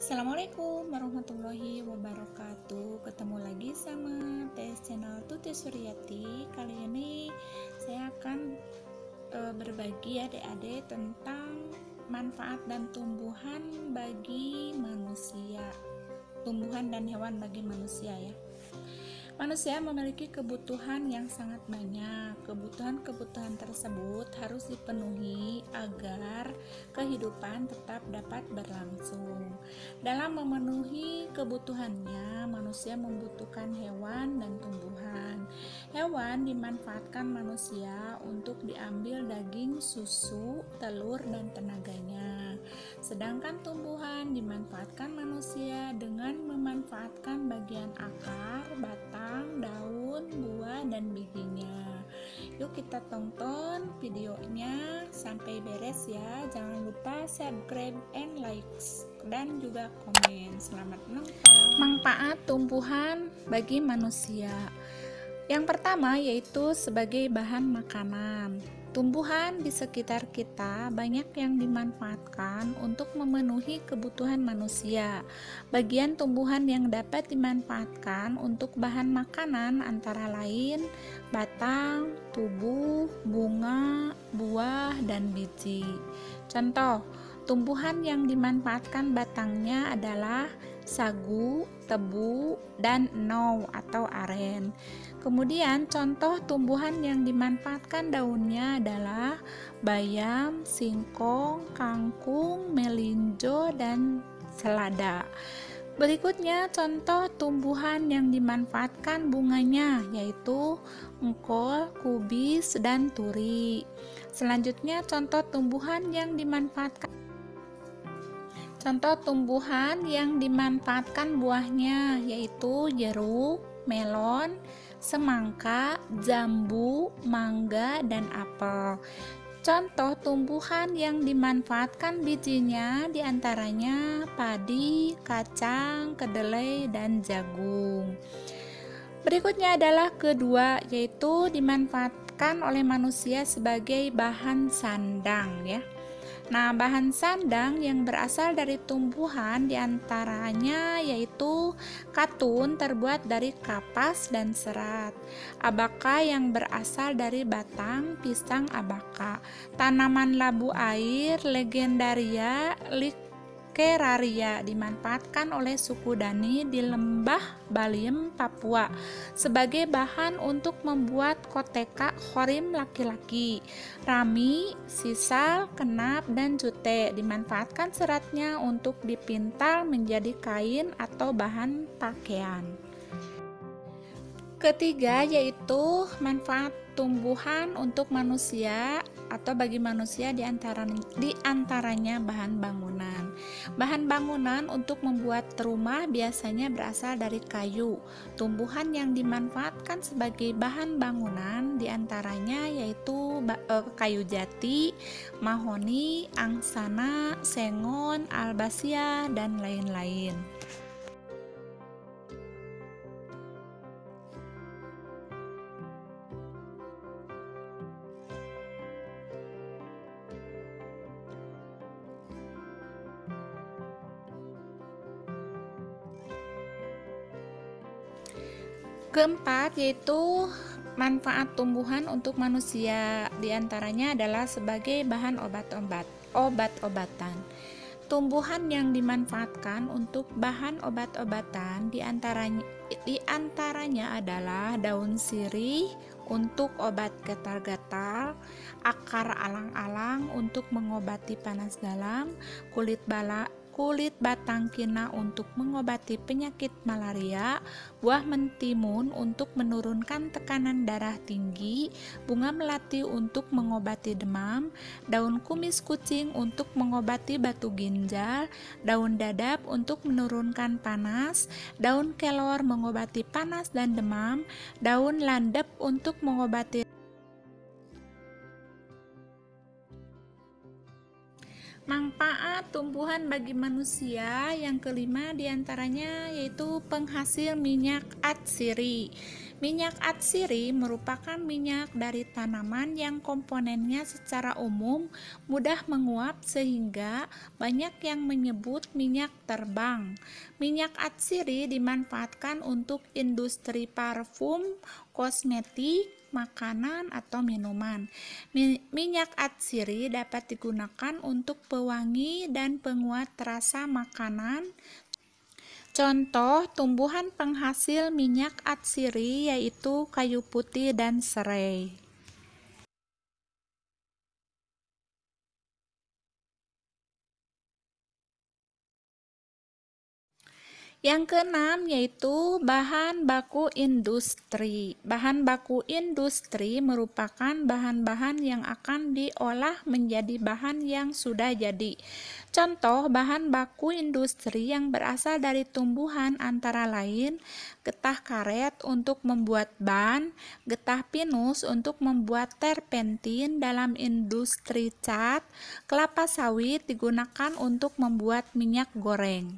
Assalamualaikum warahmatullahi wabarakatuh. Ketemu lagi sama TS Channel Tuti Suryati. Kali ini saya akan berbagi adik-adik tentang manfaat dan tumbuhan bagi manusia. Tumbuhan dan hewan bagi manusia ya. Manusia memiliki kebutuhan yang sangat banyak. Kebutuhan-kebutuhan tersebut harus dipenuhi agar kehidupan tetap dapat berlangsung. Dalam memenuhi kebutuhannya, manusia membutuhkan hewan dan tumbuhan. Hewan dimanfaatkan manusia untuk diambil daging, susu, telur, dan tenaganya. Sedangkan tumbuhan dimanfaatkan manusia dengan memanfaatkan bagian akar, batang, daun, buah, dan bijinya. Yuk kita tonton videonya sampai beres ya. Jangan lupa subscribe and likes dan juga komen. Selamat menonton. Manfaat tumbuhan bagi manusia. Yang pertama yaitu sebagai bahan makanan. Tumbuhan di sekitar kita banyak yang dimanfaatkan untuk memenuhi kebutuhan manusia. Bagian tumbuhan yang dapat dimanfaatkan untuk bahan makanan antara lain batang, tubuh, bunga, buah, dan biji. Contoh, tumbuhan yang dimanfaatkan batangnya adalah sagu, tebu, dan enou atau aren. Kemudian contoh tumbuhan yang dimanfaatkan daunnya adalah bayam, singkong, kangkung, melinjo, dan selada. Berikutnya contoh tumbuhan yang dimanfaatkan bunganya yaitu engkol, kubis, dan turi. Selanjutnya contoh tumbuhan yang dimanfaatkan buahnya yaitu jeruk, melon, semangka, jambu, mangga, dan apel. Contoh tumbuhan yang dimanfaatkan bijinya diantaranya padi, kacang, kedelai, dan jagung. Berikutnya adalah kedua, yaitu dimanfaatkan oleh manusia sebagai bahan sandang ya. Nah, bahan sandang yang berasal dari tumbuhan diantaranya yaitu katun terbuat dari kapas dan serat, abaka yang berasal dari batang pisang abaka, tanaman labu air legendaria Keraria dimanfaatkan oleh suku Dani di Lembah Baliem, Papua sebagai bahan untuk membuat koteka khorim laki-laki. Rami, sisal, kenap, dan jute dimanfaatkan seratnya untuk dipintal menjadi kain atau bahan pakaian. Ketiga yaitu manfaat tumbuhan untuk manusia atau bagi manusia diantaranya bahan bangunan. Bahan bangunan untuk membuat rumah biasanya berasal dari kayu. Tumbuhan yang dimanfaatkan sebagai bahan bangunan diantaranya yaitu kayu jati, mahoni, angsana, sengon, albasia, dan lain-lain. Keempat yaitu manfaat tumbuhan untuk manusia, diantaranya adalah sebagai bahan obat-obatan. Tumbuhan yang dimanfaatkan untuk bahan obat-obatan diantaranya adalah daun sirih untuk obat gatal-gatal, akar alang-alang untuk mengobati panas dalam, kulit batang kina untuk mengobati penyakit malaria, buah mentimun untuk menurunkan tekanan darah tinggi, bunga melati untuk mengobati demam, daun kumis kucing untuk mengobati batu ginjal, daun dadap untuk menurunkan panas, daun kelor mengobati panas dan demam, daun landep untuk mengobati manfaat tumbuhan bagi manusia. Yang kelima diantaranya yaitu penghasil minyak atsiri. Minyak atsiri merupakan minyak dari tanaman yang komponennya secara umum mudah menguap sehingga banyak yang menyebut minyak terbang. Minyak atsiri dimanfaatkan untuk industri parfum, kosmetik, makanan, atau minuman. Minyak atsiri dapat digunakan untuk pewangi dan penguat rasa makanan. Contoh tumbuhan penghasil minyak atsiri yaitu kayu putih dan serai. Yang keenam yaitu bahan baku industri. Bahan baku industri merupakan bahan-bahan yang akan diolah menjadi bahan yang sudah jadi. Contoh bahan baku industri yang berasal dari tumbuhan antara lain getah karet untuk membuat ban, getah pinus untuk membuat terpentin dalam industri cat, kelapa sawit digunakan untuk membuat minyak goreng.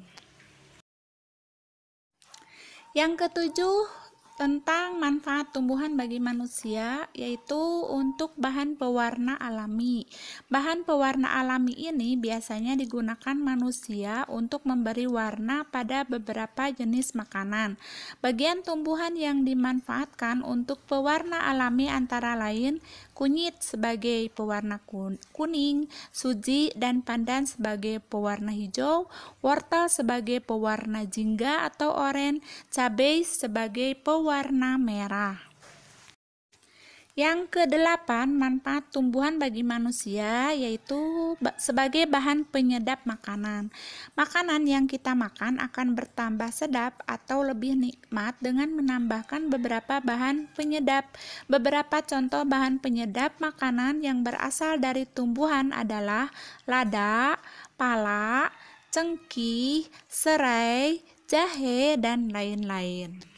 Yang ketujuh, tentang manfaat tumbuhan bagi manusia, yaitu untuk bahan pewarna alami. Bahan pewarna alami ini biasanya digunakan manusia untuk memberi warna pada beberapa jenis makanan. Bagian tumbuhan yang dimanfaatkan untuk pewarna alami antara lain kunyit sebagai pewarna kuning, suji dan pandan sebagai pewarna hijau, wortel sebagai pewarna jingga atau oranye, cabai sebagai pewarna merah. Yang kedelapan, manfaat tumbuhan bagi manusia yaitu sebagai bahan penyedap makanan. Makanan yang kita makan akan bertambah sedap atau lebih nikmat dengan menambahkan beberapa bahan penyedap. Beberapa contoh bahan penyedap makanan yang berasal dari tumbuhan adalah lada, pala, cengkih, serai, jahe, dan lain-lain.